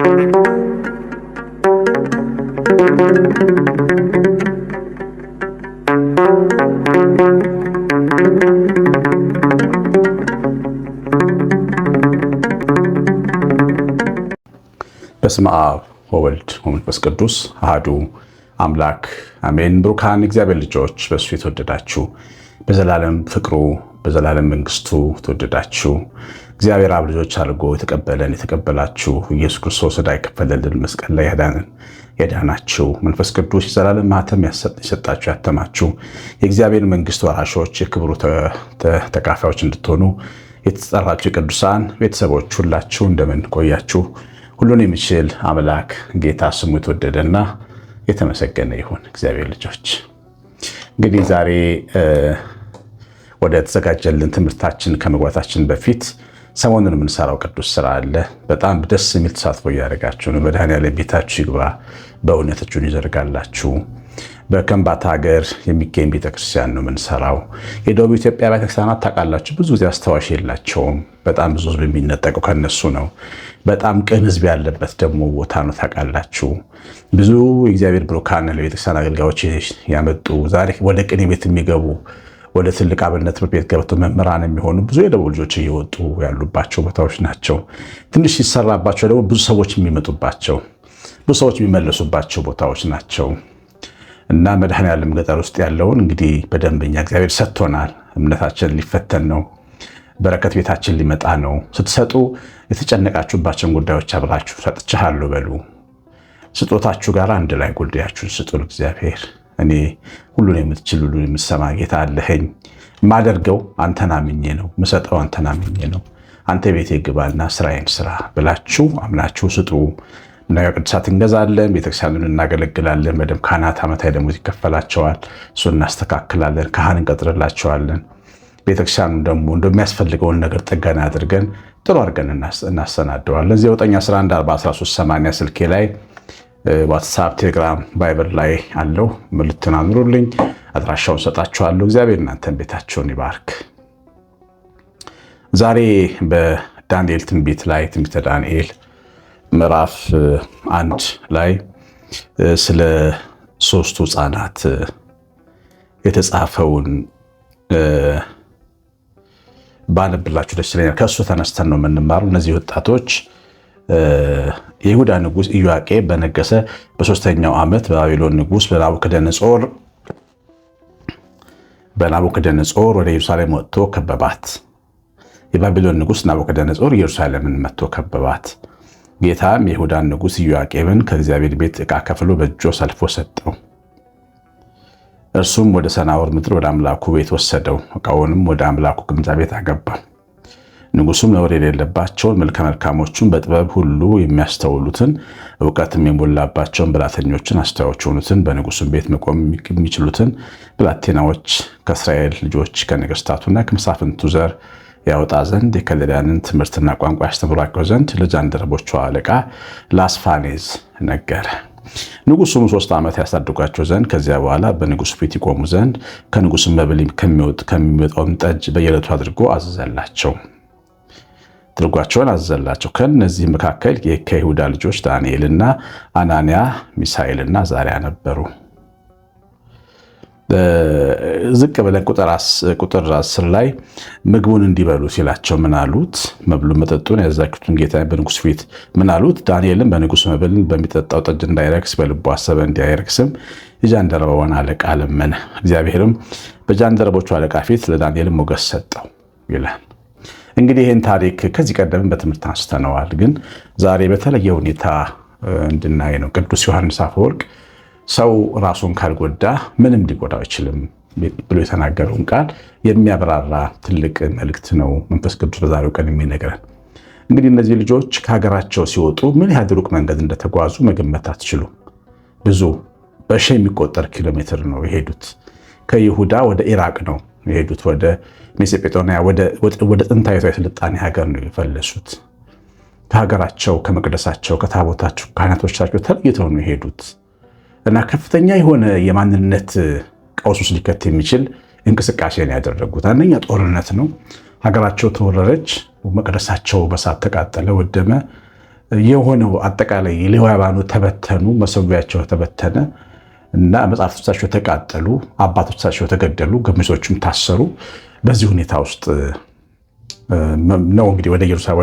በስመ አብ ወወልድ ወመንፈስ ቅዱስ አሐዱ አምላክ አሜን። ብሩካን እግዚአብሔር ልጆች በእሱ የተወደዳችሁ በዘላለም ፍቅሩ በዘላለም መንግስቱ ተወደዳችሁ እግዚአብሔር አብ ልጆች አድርጎ የተቀበለን የተቀበላችሁ ኢየሱስ ክርስቶስ ዕዳ የከፈለልን መስቀል ላይ ያዳናችሁ መንፈስ ቅዱስ የዘላለም ማህተም የሰጣችሁ ያተማችሁ የእግዚአብሔር መንግስት ወራሾች የክብሩ ተካፋዮች እንድትሆኑ የተጠራችሁ የቅዱሳን ቤተሰቦች ሁላችሁ እንደምን ቆያችሁ? ሁሉን የሚችል አምላክ ጌታ ስሙ የተወደደና የተመሰገነ ይሁን። እግዚአብሔር ልጆች እንግዲህ ዛሬ ወደ ተዘጋጀልን ትምህርታችን ከመግባታችን በፊት ሰሞኑን የምንሰራው ቅዱስ ስራ አለ። በጣም ደስ የሚል ተሳትፎ እያደረጋችሁ ነው። መድኃኔዓለም ቤታችሁ ይግባ፣ በእውነት እጁን ይዘርጋላችሁ። በከምባታ ሀገር የሚገኝ ቤተክርስቲያን ነው የምንሰራው። የደቡብ ኢትዮጵያ ቤተክርስቲያናት ታውቃላችሁ፣ ብዙ ጊዜ አስተዋሽ የላቸውም። በጣም ብዙ ህዝብ የሚነጠቀው ከነሱ ነው። በጣም ቅን ህዝብ ያለበት ደግሞ ቦታ ነው። ታውቃላችሁ፣ ብዙ የእግዚአብሔር ብሩካን ለቤተክርስቲያን አገልጋዮች ያመጡ ዛሬ ወደ ቅኔ ቤት የሚገቡ ወደ ትልቅ አብነት ትምህርት ቤት ገብተው መምህራን የሚሆኑ ብዙ የደቡብ ልጆች እየወጡ ያሉባቸው ቦታዎች ናቸው። ትንሽ ሲሰራባቸው ደግሞ ብዙ ሰዎች የሚመጡባቸው ብዙ ሰዎች የሚመለሱባቸው ቦታዎች ናቸው። እና መድኃኔዓለም ገጠር ውስጥ ያለውን እንግዲህ በደንበኛ እግዚአብሔር ሰጥቶናል። እምነታችን ሊፈተን ነው። በረከት ቤታችን ሊመጣ ነው። ስትሰጡ የተጨነቃችሁባቸውን ጉዳዮች አብራችሁ ሰጥቻለሁ በሉ። ስጦታችሁ ጋር አንድ ላይ ጉዳያችሁን ስጡን። እግዚአብሔር እኔ ሁሉን የምትችል ሁሉን የምትሰማ ጌታ አለኸኝ። የማደርገው አንተን አምኜ ነው፣ የምሰጠው አንተን አምኜ ነው። አንተ ቤቴ ግባና ስራዬን ስራ ብላችሁ አምናችሁ ስጡ። ንዋየ ቅድሳት እንገዛለን፣ ቤተክርስቲያኑን እናገለግላለን። በደንብ ካህናት ዓመታዊ ደሞዝ ይከፈላቸዋል። እሱ እናስተካክላለን፣ ካህን እንቀጥርላቸዋለን። ቤተክርስቲያኑ ደግሞ እንደሚያስፈልገውን ነገር ጥገና አድርገን ጥሩ አድርገን እናሰናደዋለን። 9114138 ስልኬ ላይ ዋትሳፕ፣ ቴሌግራም፣ ቫይበር ላይ አለው። መልእክትን አኑሩልኝ፣ አድራሻውን ሰጣችኋለሁ። እግዚአብሔር እናንተን ቤታቸውን ይባርክ። ዛሬ በዳንኤል ትንቢት ላይ ትንቢተ ዳንኤል ምዕራፍ 1 ላይ ስለ ሶስቱ ሕፃናት የተጻፈውን ባነብላችሁ ደስ ይለኛል። ከእሱ ተነስተን ነው የምንማረው። እነዚህ ወጣቶች የይሁዳ ንጉሥ ኢዮአቄም በነገሰ በ3ኛው ዓመት በባቢሎን ንጉሥ በናቡከደነጾር ወደ ኢየሩሳሌም ወጥቶ ከበባት። የባቢሎን ንጉሥ ናቡከደነጾር ኢየሩሳሌምን መጥቶ ከበባት። ጌታም የይሁዳን ንጉሥ ኢዮአቄምን ከእግዚአብሔር ቤት ዕቃ ከፍሎ በእጁ ሰልፎ ሰጠው። እርሱም ወደ ሰናዖር ምድር ወደ አምላኩ ቤት ወሰደው። ዕቃውንም ወደ አምላኩ ግምጃ ቤት አገባ። ንጉሱም ነውር የሌለባቸውን መልከ መልካሞቹን በጥበብ ሁሉ የሚያስተውሉትን እውቀትም የሞላባቸውን ብላተኞችን አስተዋዮች የሆኑትን በንጉሱም ቤት መቆም የሚችሉትን ብላቴናዎች ከእስራኤል ልጆች ከነገስታቱና ከመሳፍንቱ ዘር ያወጣ ዘንድ የከለዳንን ትምህርትና ቋንቋ ያስተምሯቸው ዘንድ ለጃንደረቦቹ አለቃ ለአስፋኔዝ ነገረ። ንጉሱም 3 ዓመት ያሳድጓቸው ዘንድ ከዚያ በኋላ በንጉሱ ፊት ይቆሙ ዘንድ ከንጉሱም መብል ከሚወጣውን ጠጅ በየዕለቱ አድርጎ አዘዘላቸው። ከእነዚህ መካከል ከይሁዳ ልጆች ዳንኤልና አናንያ፣ ሚሳኤልና አዛርያ ነበሩ። ዝቅ ብለን ቁጥር 10 ላይ ምግቡን እንዲበሉ ሲላቸው ምን አሉት? መብሉ መጠጡን ያዘዛችሁትን ጌታ በንጉሱ ፊት ምን አሉት? ዳንኤልም በንጉሱ መብልን በሚጠጣው ጠጅ እንዳይረክስ በልቡ አሰበ። እንዲያይረክስም የጃንደረባውን አለቃ ለመነ። እግዚአብሔርም በጃንደረቦቹ አለቃ ፊት ለዳንኤል ሞገስ ሰጠው ይላል። እንግዲህ ይህን ታሪክ ከዚህ ቀደም በትምህርት አንስተነዋል፣ ግን ዛሬ በተለየ ሁኔታ እንድናይ ነው። ቅዱስ ዮሐንስ አፈወርቅ ሰው ራሱን ካልጎዳ ምንም ሊጎዳው አይችልም ብሎ የተናገረውን ቃል የሚያብራራ ትልቅ መልእክት ነው መንፈስ ቅዱስ በዛሬው ቀን የሚነግረን። እንግዲህ እነዚህ ልጆች ከሀገራቸው ሲወጡ ምን ያህል ሩቅ መንገድ እንደተጓዙ መገመት አትችሉም። ብዙ በሺህ የሚቆጠር ኪሎ ሜትር ነው የሄዱት። ከይሁዳ ወደ ኢራቅ ነው የሄዱት። ወደ ሜሶጶጣሚያ ወደ ጥንታዊቷ የስልጣኔ ሀገር ነው የፈለሱት። ከሀገራቸው፣ ከመቅደሳቸው፣ ከታቦታቸው፣ ካህናቶቻቸው ተለይተው ነው የሄዱት እና ከፍተኛ የሆነ የማንነት ቀውስ ውስጥ ሊከት የሚችል እንቅስቃሴ ነው ያደረጉት። አንደኛ ጦርነት ነው። ሀገራቸው ተወረረች፣ መቅደሳቸው በሳት ተቃጠለ፣ ወደመ። የሆነው አጠቃላይ ሌዋውያኑ ተበተኑ፣ መሰዊያቸው ተበተነ እና መጽሐፍቶቻቸው ተቃጠሉ፣ አባቶቻቸው ተገደሉ፣ ገሚሶቹም ታሰሩ። በዚህ ሁኔታ ውስጥ ነው እንግዲህ ወደ ኢየሩሳሌም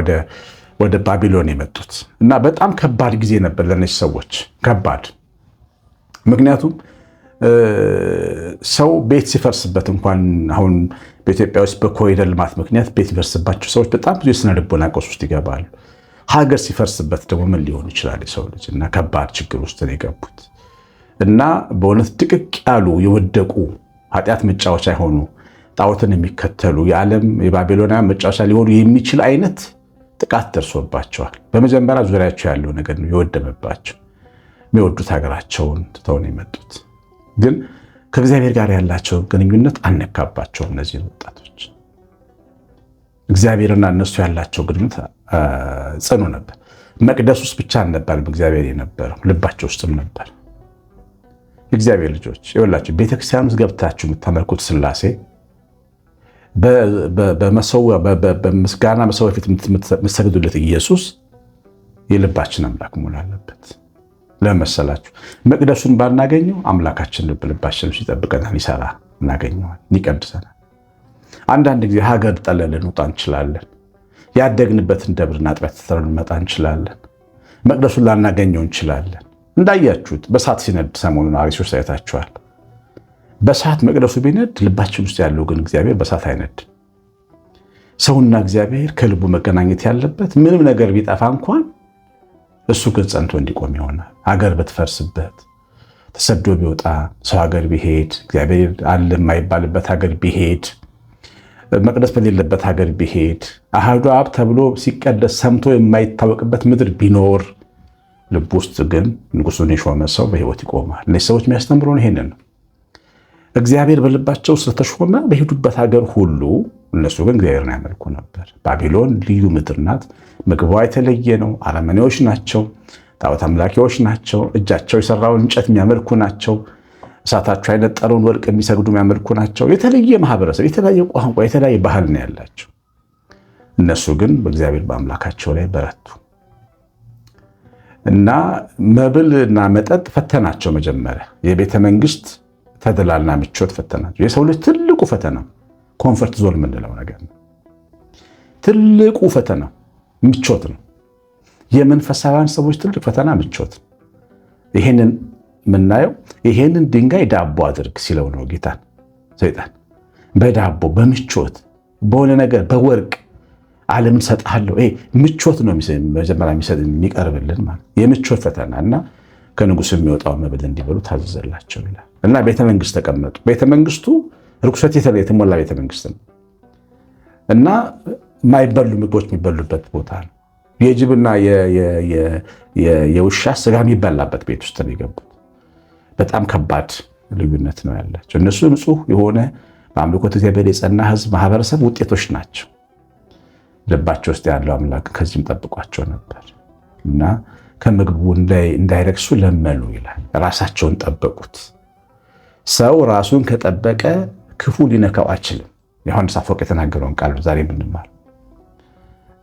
ወደ ባቢሎን የመጡት እና በጣም ከባድ ጊዜ ነበር ለነዚህ ሰዎች ከባድ። ምክንያቱም ሰው ቤት ሲፈርስበት እንኳን አሁን በኢትዮጵያ ውስጥ በኮሪደር ልማት ምክንያት ቤት ሲፈርስባቸው ሰዎች በጣም ብዙ የስነ ልቦና ቀውስ ውስጥ ይገባሉ። ሀገር ሲፈርስበት ደግሞ ምን ሊሆን ይችላል የሰው ልጅ? እና ከባድ ችግር ውስጥ ነው የገቡት እና በእውነት ድቅቅ ያሉ የወደቁ ኃጢአት መጫወቻ የሆኑ ጣዖትን የሚከተሉ የዓለም የባቢሎናውያን መጫወቻ ሊሆኑ የሚችል አይነት ጥቃት ደርሶባቸዋል። በመጀመሪያ ዙሪያቸው ያለው ነገር ነው የወደመባቸው። የሚወዱት ሀገራቸውን ትተው ነው የመጡት። ግን ከእግዚአብሔር ጋር ያላቸውን ግንኙነት አልነካባቸውም። እነዚህ ወጣቶች እግዚአብሔርና እነሱ ያላቸው ግንኙነት ጽኑ ነበር። መቅደስ ውስጥ ብቻ አልነበረም እግዚአብሔር የነበረው፣ ልባቸው ውስጥም ነበር። የእግዚአብሔር ልጆች ይኸውላችሁ፣ ቤተክርስቲያን ውስጥ ገብታችሁ የምታመልኩት ሥላሴ በምስጋና መሰዊያ ፊት የምትሰግዱለት ኢየሱስ የልባችን አምላክ መሆን አለበት። ለምን መሰላችሁ? መቅደሱን ባናገኘው አምላካችን ልባችን ሲጠብቀናል፣ ይሰራ እናገኘዋል፣ ይቀድሰናል። አንዳንድ ጊዜ ሀገር ጠለልን ልንወጣ እንችላለን። ያደግንበትን ደብርና አጥቢያ ትተን ልንመጣ እንችላለን። መቅደሱን ላናገኘው እንችላለን። እንዳያችሁት በእሳት ሲነድ ሰሞኑን አርሲዎች አይታችኋል። በእሳት መቅደሱ ቢነድ ልባችን ውስጥ ያለው ግን እግዚአብሔር በእሳት አይነድ። ሰውና እግዚአብሔር ከልቡ መገናኘት ያለበት ምንም ነገር ቢጠፋ እንኳን እሱ ግን ጸንቶ እንዲቆም ይሆናል። ሀገር በትፈርስበት ተሰዶ ቢወጣ ሰው ሀገር ቢሄድ እግዚአብሔር አለ የማይባልበት ሀገር ቢሄድ መቅደስ በሌለበት ሀገር ቢሄድ አሐዱ አብ ተብሎ ሲቀደስ ሰምቶ የማይታወቅበት ምድር ቢኖር ልብ ውስጥ ግን ንጉሱን የሾመ ሰው በሕይወት ይቆማል። እነዚህ ሰዎች የሚያስተምሩን ይሄንን ነው። እግዚአብሔር በልባቸው ስለተሾመ በሄዱበት ሀገር ሁሉ እነሱ ግን እግዚአብሔርን ያመልኩ ነበር። ባቢሎን ልዩ ምድር ናት። ምግቧ የተለየ ነው። አረመኔዎች ናቸው። ጣዖት አምላኪዎች ናቸው። እጃቸው የሰራውን እንጨት የሚያመልኩ ናቸው። እሳታቸው አይነጠረውን ወርቅ የሚሰግዱ የሚያመልኩ ናቸው። የተለየ ማህበረሰብ፣ የተለያየ ቋንቋ፣ የተለያየ ባህል ነው ያላቸው። እነሱ ግን በእግዚአብሔር በአምላካቸው ላይ በረቱ እና መብልና መጠጥ ፈተናቸው። መጀመሪያ የቤተ መንግስት ተድላና ምቾት ፈተናቸው። የሰው ልጅ ትልቁ ፈተና ኮንፈርት ዞን የምንለው ነገር ነው። ትልቁ ፈተና ምቾት ነው። የመንፈሳውያን ሰዎች ትልቅ ፈተና ምቾት ነው። ይሄንን የምናየው ይሄንን ድንጋይ ዳቦ አድርግ ሲለው ነው ጌታን ሰይጣን። በዳቦ በምቾት በሆነ ነገር በወርቅ ዓለምን ሰጥሃለሁ። ምቾት ነው መጀመሪያ የሚቀርብልን ማለት የምቾት ፈተና እና ከንጉሥ የሚወጣው መብል እንዲበሉ ታዘዘላቸው ይላል እና ቤተመንግስት ተቀመጡ። ቤተመንግስቱ ርኩሰት የተሞላ ቤተመንግስት ነው እና የማይበሉ ምግቦች የሚበሉበት ቦታ ነው። የጅብና የውሻ ስጋ የሚበላበት ቤት ውስጥ ነው የገቡት። በጣም ከባድ ልዩነት ነው ያላቸው። እነሱ ንጹህ የሆነ በአምልኮተ እግዚአብሔር የጸና ህዝብ ማህበረሰብ ውጤቶች ናቸው። ልባቸው ውስጥ ያለው አምላክ ከዚህም ጠብቋቸው ነበር እና ከምግቡ እንዳይረክሱ ለመኑ ይላል። ራሳቸውን ጠበቁት። ሰው ራሱን ከጠበቀ ክፉ ሊነካው አይችልም። ዮሐንስ አፈወርቅ የተናገረውን ቃል ዛሬ የምንማር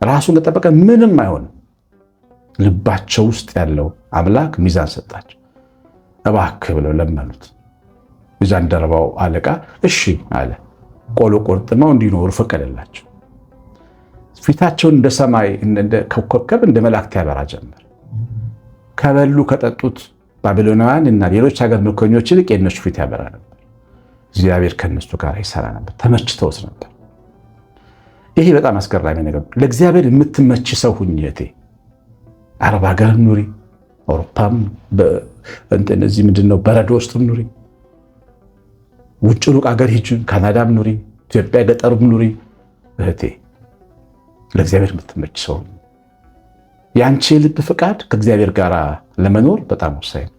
ራሱን ከጠበቀ ምንም አይሆንም። ልባቸው ውስጥ ያለው አምላክ ሚዛን ሰጣቸው። እባክህ ብለው ለመኑት። የጃንደረባው አለቃ እሺ አለ። ቆሎ ቆርጥመው እንዲኖሩ ፈቀደላቸው። ፊታቸውን እንደ ሰማይ እንደ ኮከብ እንደ መላእክት ያበራ ጀመር። ከበሉ ከጠጡት ባቢሎናውያን እና ሌሎች ሀገር ምርኮኞች ይልቅ የእነሱ ፊት ያበራ ነበር። እግዚአብሔር ከእነሱ ጋር ይሰራ ነበር። ተመችተውት ነበር። ይሄ በጣም አስገራሚ ነገር። ለእግዚአብሔር የምትመች ሰው ሁኝ እህቴ። አረብ ሀገር ኑሪ፣ አውሮፓም እነዚህ ምንድነው በረዶ ውስጥ ኑሪ፣ ውጭ ሩቅ ሀገር ሂጂ፣ ካናዳም ኑሪ፣ ኢትዮጵያ ገጠሩም ኑሪ እህቴ። ለእግዚአብሔር የምትመች ሰው ሁኝ። የአንቺ የልብ ፍቃድ ከእግዚአብሔር ጋር ለመኖር በጣም ወሳኝ ነው።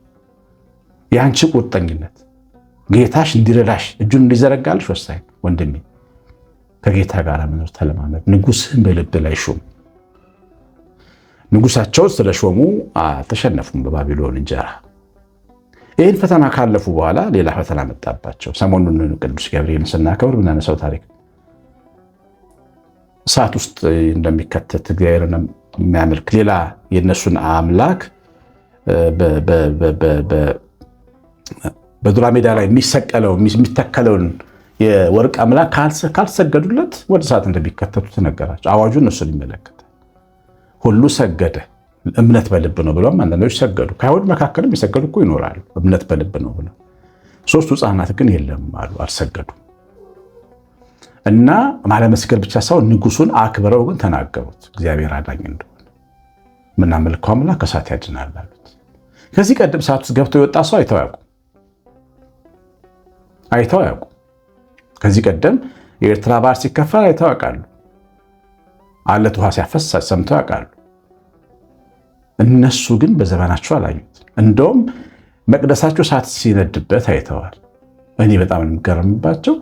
የአንቺ ቁርጠኝነት ጌታሽ እንዲረዳሽ እጁን እንዲዘረጋልሽ ወሳኝ ነው። ወንድሜ ከጌታ ጋር መኖር ተለማመድ። ንጉሥህን በልብ ላይ ሹም። ንጉሳቸው ስለሾሙ አልተሸነፉም በባቢሎን እንጀራ። ይህን ፈተና ካለፉ በኋላ ሌላ ፈተና መጣባቸው። ሰሞኑን ቅዱስ ገብርኤልን ስናከብር ብናነሳው ታሪክ እሳት ውስጥ እንደሚከተት እግዚአብሔርን የሚያመልክ ሌላ የነሱን አምላክ በዱራ ሜዳ ላይ የሚተከለውን የወርቅ አምላክ ካልሰገዱለት ወደ እሳት እንደሚከተቱ ተነገራቸው። አዋጁ እነሱን ይመለከታል። ሁሉ ሰገደ። እምነት በልብ ነው ብሎም አንዳንዶች ሰገዱ። ከአይሁድ መካከልም የሰገዱ እኮ ይኖራሉ፣ እምነት በልብ ነው ብለው። 3ቱ ሕፃናት ግን የለም አሉ፣ አልሰገዱም። እና ማለመስገድ ብቻ ሳይሆን ንጉሱን አክብረው ግን ተናገሩት፣ እግዚአብሔር አዳኝ እንደሆነ ምናመልከው አምላክ ከእሳት ያድናል አሉት። ከዚህ ቀደም እሳት ውስጥ ገብቶ የወጣ ሰው አይተው ያውቁ። ከዚህ ቀደም የኤርትራ ባህር ሲከፈል አይተው ያውቃሉ። አለት ውሃ ሲያፈስ ሰምተው ያውቃሉ። እነሱ ግን በዘመናቸው አላዩት። እንደውም መቅደሳቸው እሳት ሲነድበት አይተዋል። እኔ በጣም የሚገርምባቸው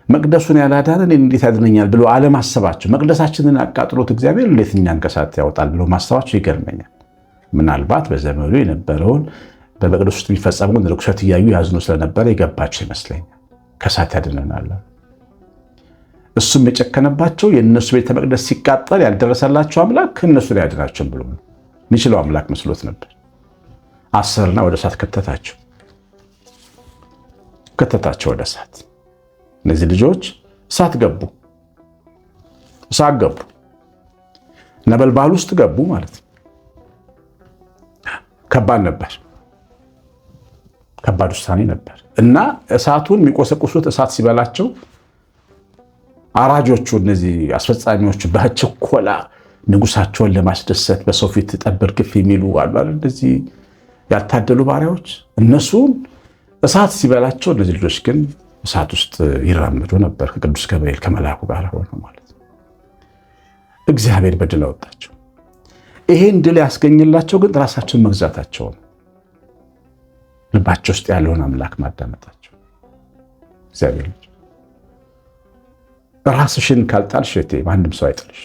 መቅደሱን ያላዳነ እንዴት ያድነኛል ብሎ አለማሰባቸው፣ መቅደሳችንን አቃጥሎት እግዚአብሔር እንዴት እኛን ከእሳት ያወጣል ብሎ ማሰባቸው ይገርመኛል። ምናልባት በዘመኑ የነበረውን በመቅደስ ውስጥ የሚፈጸመውን ርኩሰት እያዩ ያዝኑ ስለነበረ የገባቸው ይመስለኛል። ከእሳት ያድነናል። እሱም የጨከነባቸው የእነሱ ቤተ መቅደስ ሲቃጠል ያልደረሰላቸው አምላክ እነሱን ያድናቸውን ብሎ የሚችለው አምላክ መስሎት ነበር። አሰርና ወደ እሳት ከተታቸው ወደ እሳት። እነዚህ ልጆች እሳት ገቡ፣ ነበልባል ውስጥ ገቡ ማለት ነው። ከባድ ውሳኔ ነበር እና እሳቱን የሚቆሰቁሱት እሳት ሲበላቸው አራጆቹ እነዚህ አስፈጻሚዎቹ በችኮላ ንጉሳቸውን ለማስደሰት በሰው ፊት ጠብር ግፍ የሚሉ አሉ አይደል? እንደዚህ ያልታደሉ ባሪያዎች እነሱን እሳት ሲበላቸው፣ እነዚህ ልጆች ግን እሳት ውስጥ ይራመዱ ነበር ከቅዱስ ገብርኤል ከመልአኩ ጋር ሆነው ማለት ነው። እግዚአብሔር በድል አወጣቸው። ይሄን ድል ያስገኝላቸው ግን ራሳቸውን መግዛታቸው ነው። ልባቸው ውስጥ ያለውን አምላክ ማዳመጣቸው። እግዚአብሔር ራስሽን ካልጣልሽ እህቴ ማንም ሰው አይጥልሽ።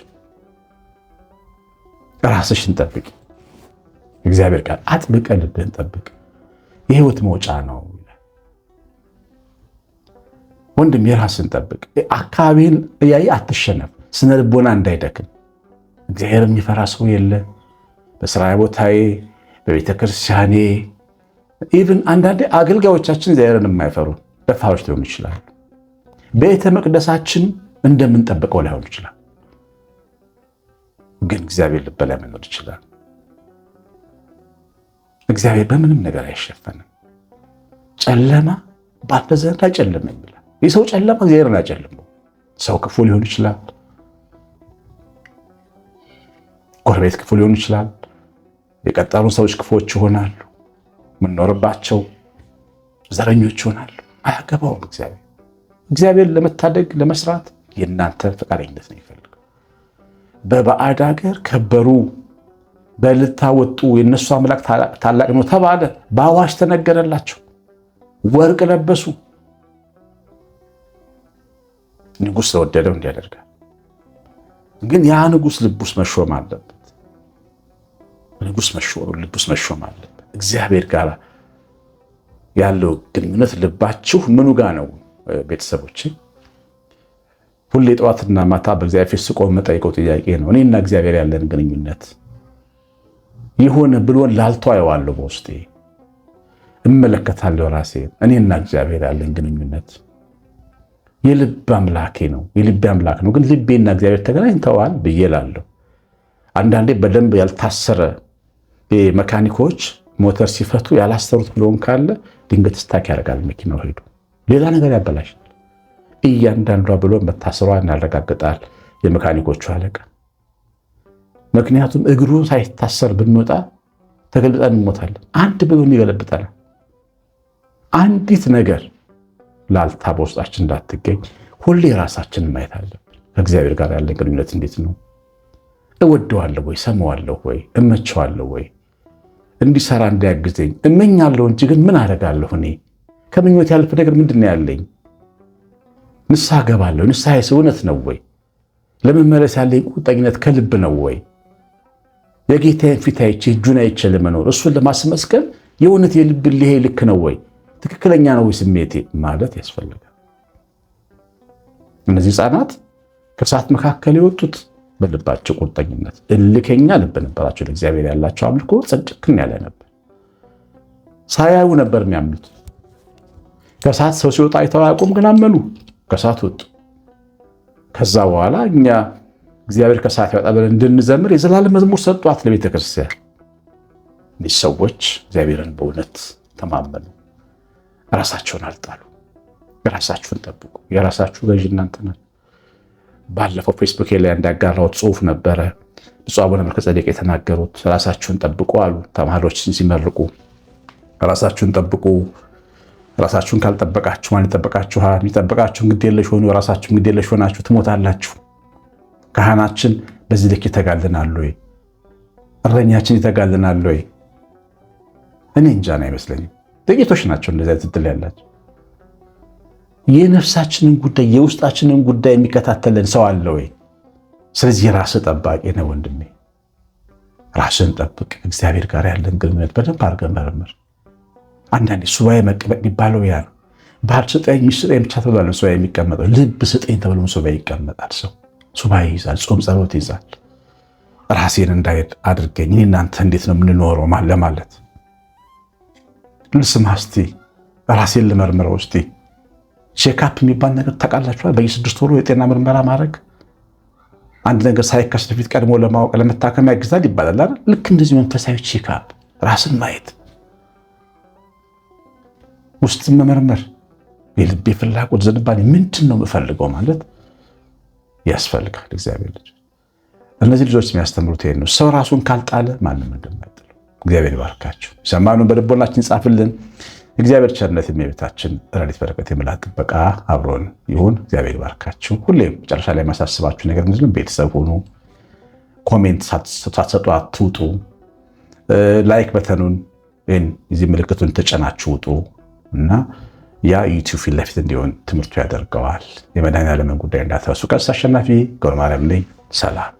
ራስሽን ጠብቂ። እግዚአብሔር ቃል አጥብቀ ልብህን ጠብቅ፣ የህይወት መውጫ ነው። ወንድም የራስን ጠብቅ። አካባቢን እያየ አትሸነፍ። ስነ ልቦና እንዳይደክም። እግዚአብሔር የሚፈራ ሰው የለ። በስራ ቦታዬ፣ በቤተክርስቲያኔ ኢቭን አንዳንዴ አገልጋዮቻችን እግዚአብሔርን የማይፈሩ ደፋሮች ሊሆኑ ይችላሉ። ቤተ መቅደሳችን እንደምንጠብቀው ላይሆን ይችላል። ግን እግዚአብሔር ልብ ላይ መኖር ይችላል። እግዚአብሔር በምንም ነገር አይሸፈንም። ጨለማ ባንተ ዘንድ አይጨልምም ይላል። የሰው ጨለማ እግዚአብሔርን አይጨልመው። ሰው ክፉ ሊሆን ይችላል። ጎረቤት ክፉ ሊሆን ይችላል። የቀጠሩን ሰዎች ክፉዎች ይሆናሉ። የምንኖርባቸው ዘረኞች ይሆናሉ። አያገባውም። እግዚአብሔር ለመታደግ ለመስራት የእናንተ ፈቃደኝነት ነው የሚፈልገው። በባዕድ ሀገር ከበሩ፣ በልታ ወጡ፣ የእነሱ አምላክ ታላቅ ነው ተባለ፣ በአዋጅ ተነገረላቸው፣ ወርቅ ለበሱ። ንጉሥ ለወደደው እንዲያደርጋል። ግን ያ ንጉሥ ልቡስ መሾም አለበት። ልቡስ መሾም አለበት። እግዚአብሔር ጋር ያለው ግንኙነት ልባችሁ ምኑ ጋር ነው? ቤተሰቦች ሁሌ ጠዋትና ማታ በእግዚአብሔር ፊት ስቆም የምጠይቀው ጥያቄ ነው። እኔና እግዚአብሔር ያለን ግንኙነት ይሁን ብሎን ላልተው አየዋለሁ። በውስጤ እመለከታለሁ ራሴ። እኔና እግዚአብሔር ያለን ግንኙነት የልብ አምላኬ ነው፣ የልቤ አምላክ ነው። ግን ልቤና እግዚአብሔር ተገናኝተዋል ብዬ እላለሁ። አንዳንዴ በደንብ ያልታሰረ መካኒኮች ሞተር ሲፈቱ ያላሰሩት ብሎን ካለ ድንገት ስታክ ያደርጋል መኪናው ሄዱ፣ ሌላ ነገር ያበላሻል። እያንዳንዷ ብሎ መታሰሯን ያረጋግጣል የመካኒኮቹ አለቃ። ምክንያቱም እግሩ ሳይታሰር ብንወጣ ተገልብጠን እንሞታለን። አንድ ብሎን ይገለብጠናል። አንዲት ነገር ላልታ በውስጣችን እንዳትገኝ ሁሌ ራሳችንን ማየት አለብን። ከእግዚአብሔር ጋር ያለን ግንኙነት እንዴት ነው? እወደዋለሁ ወይ? ሰማዋለሁ ወይ? እመቸዋለሁ ወይ? እንዲሰራ እንዲያግዘኝ እመኛለሁ እንጂ ግን ምን አደርጋለሁ? እኔ ከምኞት ያልፍ ነገር ምንድን ነው ያለኝ? ንስሐ ገባለሁ። ንስሐ እውነት ነው ወይ? ለመመለስ ያለኝ ቁርጠኝነት ከልብ ነው ወይ? የጌታዬን ፊት አይቼ እጁን አይቼ ለመኖር እሱን ለማስመስከር የእውነት የልብ ልሄ ልክ ነው ወይ? ትክክለኛ ነው ወይ ስሜቴ ማለት ያስፈልጋል። እነዚህ ሕፃናት ከእሳት መካከል የወጡት በልባቸው ቁርጠኝነት እልከኛ ልብ ነበራቸው። ለእግዚአብሔር ያላቸው አምልኮ ጽድቅን ያለ ነበር። ሳያዩ ነበር የሚያምኑት። ከእሳት ሰው ሲወጣ አይተው አያውቁም፣ ግን አመኑ። ከእሳት ወጡ። ከዛ በኋላ እኛ እግዚአብሔር ከእሳት ያወጣ ብለን እንድንዘምር የዘላለም መዝሙር ሰጧት ለቤተ ክርስቲያን። እኒህ ሰዎች እግዚአብሔርን በእውነት ተማመኑ። ራሳቸውን አልጣሉ። ራሳችሁን ጠብቁ። የራሳችሁ ገዥ እናንተ ናችሁ። ባለፈው ፌስቡክ ላይ እንዳጋራሁት ጽሑፍ ነበረ። ብፁዕ አቡነ መልከጼዴቅ የተናገሩት ራሳችሁን ጠብቁ አሉ። ተማሪዎችን ሲመርቁ ራሳችሁን ጠብቁ። ራሳችሁን ካልጠበቃችሁ ማን ይጠብቃችኋል? የሚጠብቃችሁን ግዴለሽ ሆኑ። ራሳችሁን ግዴለሽ ሆናችሁ ትሞታላችሁ። ካህናችን በዚህ ልክ ይተጋልናል ወይ? እረኛችን ይተጋልናል ወይ? እኔ እንጃን አይመስለኝም። ጥቂቶች ናቸው እንደዚህ አይነት ዕድል ያላቸው። የነፍሳችንን ጉዳይ የውስጣችንን ጉዳይ የሚከታተልን ሰው አለ ወይ? ስለዚህ ራስህ ጠባቂ ነህ ወንድሜ። ራስህን ጠብቅ። እግዚአብሔር ጋር ያለን ግንኙነት በደንብ አድርገህ መርምር። አንዳንዴ ሱባኤ መቀመጥ የሚባለው ያ ነው። ባል ስጠኝ ሚስት ስጠኝ ብቻ ተብሎ ሱባኤ የሚቀመጠው፣ ልብ ስጠኝ ተብሎ ሱባኤ ይቀመጣል። ሰው ሱባኤ ይይዛል፣ ጾም ጸሎት ይይዛል። ራሴን እንዳይል አድርገኝ። እኔ እናንተ እንዴት ነው የምንኖረው ለማለት ልስማ እስቲ፣ ራሴን ልመርምረው እስቲ። ቼክአፕ የሚባል ነገር ታውቃላችኋል? በየ6 ወሩ የጤና ምርመራ ማድረግ አንድ ነገር ሳይከሰት በፊት ቀድሞ ለማወቅ ለመታከም ያግዛል ይባላል አይደል? ልክ እንደዚህ መንፈሳዊ ቼክአፕ፣ ራስን ማየት፣ ውስጥን መመርመር፣ የልቤ ፍላጎት ዝንባሌ ምንድን ነው የምፈልገው ማለት ያስፈልጋል። እግዚአብሔር ልጅ እነዚህ ልጆች የሚያስተምሩት ይሄን ነው። ሰው ራሱን ካልጣለ ማንም እንደማይጥለው። እግዚአብሔር ይባርካቸው። ሰማኑን በልቦናችን ጻፍልን። እግዚአብሔር ቸርነት የቤታችን ረድኤት በረከት የምልአት ጥበቃ አብሮን ይሁን። እግዚአብሔር ይባርካችሁ። ሁሌም መጨረሻ ላይ የማሳስባችሁ ነገር ምንድነው? ቤተሰብ ሁኑ። ኮሜንት ሳትሰጡ አትውጡ። ላይክ በተኑን እዚህ ምልክቱን ተጨናችሁ ውጡ እና ያ ዩቲዩብ ፊት ለፊት እንዲሆን ትምህርቱ ያደርገዋል። የመድኃኔዓለምን ጉዳይ እንዳትረሱ። ቀሲስ አሸናፊ ገብረማርያም ነኝ። ሰላም